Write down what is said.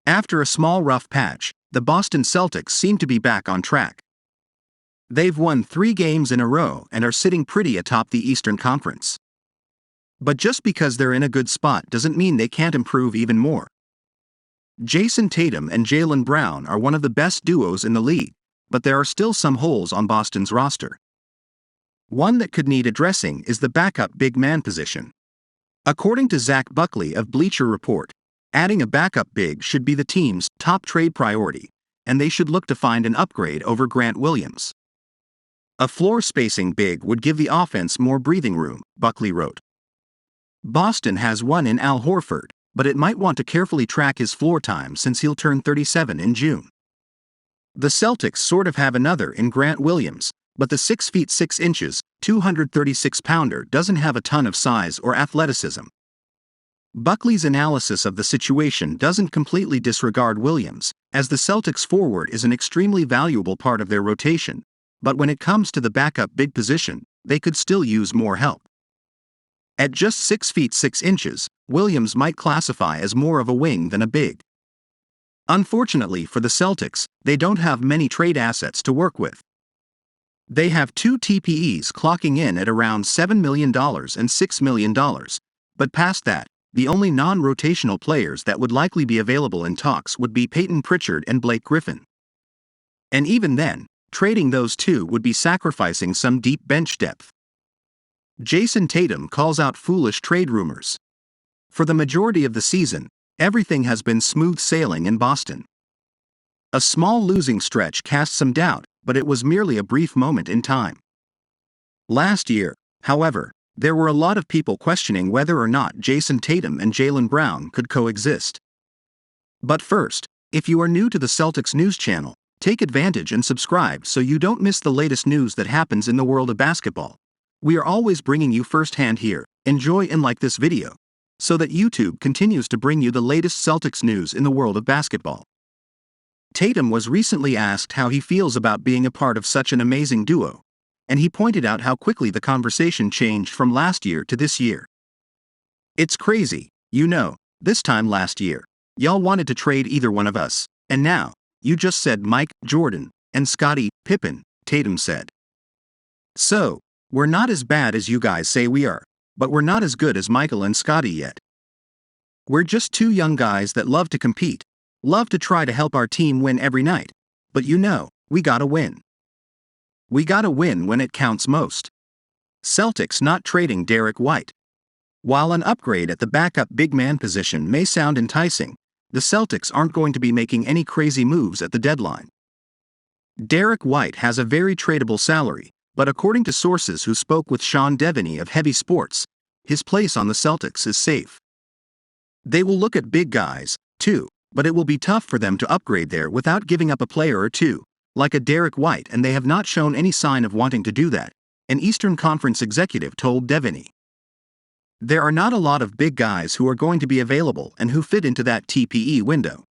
After a small rough patch, the Boston Celtics seem to be back on track. They've won 3 games in a row and are sitting pretty atop the Eastern Conference. But just because they're in a good spot doesn't mean they can't improve even more. Jason Tatum and Jaylen Brown are one of the best duos in the league, but there are still some holes on Boston's roster. One that could need addressing is the backup big man position. According to Zach Buckley of Bleacher Report, adding a backup big should be the team's top trade priority, and they should look to find an upgrade over Grant Williams. A floor-spacing big would give the offense more breathing room, Buckley wrote. Boston has one in Al Horford, but it might want to carefully track his floor time since he'll turn 37 in June. The Celtics sort of have another in Grant Williams, but the 6 feet 6 inches, 236-pounder doesn't have a ton of size or athleticism. Buckley's analysis of the situation doesn't completely disregard Williams, as the Celtics forward is an extremely valuable part of their rotation, but when it comes to the backup big position, they could still use more help. At just 6 feet 6 inches, Williams might classify as more of a wing than a big. Unfortunately for the Celtics, they don't have many trade assets to work with. They have 2 TPEs clocking in at around $7 million and $6 million, but past that, the only non-rotational players that would likely be available in talks would be Peyton Pritchard and Blake Griffin. And even then, trading those two would be sacrificing some deep bench depth. Jason Tatum calls out foolish trade rumors. For the majority of the season, everything has been smooth sailing in Boston. A small losing stretch cast some doubt, but it was merely a brief moment in time. Last year, however, there were a lot of people questioning whether or not Jason Tatum and Jaylen Brown could coexist. But first, if you are new to the Celtics news channel, take advantage and subscribe so you don't miss the latest news that happens in the world of basketball. We are always bringing you firsthand here. Enjoy and like this video, so that YouTube continues to bring you the latest Celtics news in the world of basketball. Tatum was recently asked how he feels about being a part of such an amazing duo, and he pointed out how quickly the conversation changed from last year to this year. It's crazy, this time last year, y'all wanted to trade either one of us, and now, you just said Mike, Jordan, and Scottie Pippen, Tatum said. So, we're not as bad as you guys say we are, but we're not as good as Michael and Scottie yet. We're just 2 young guys that love to compete, love to try to help our team win every night, but we gotta win. We gotta win when it counts most. Celtics not trading Derek White. While an upgrade at the backup big man position may sound enticing, the Celtics aren't going to be making any crazy moves at the deadline. Derek White has a very tradable salary, but according to sources who spoke with Sean Devaney of Heavy Sports, his place on the Celtics is safe. They will look at big guys, too, but it will be tough for them to upgrade there without giving up a player or two, like a Derek White, and they have not shown any sign of wanting to do that, an Eastern Conference executive told Devaney. There are not a lot of big guys who are going to be available and who fit into that TPE window.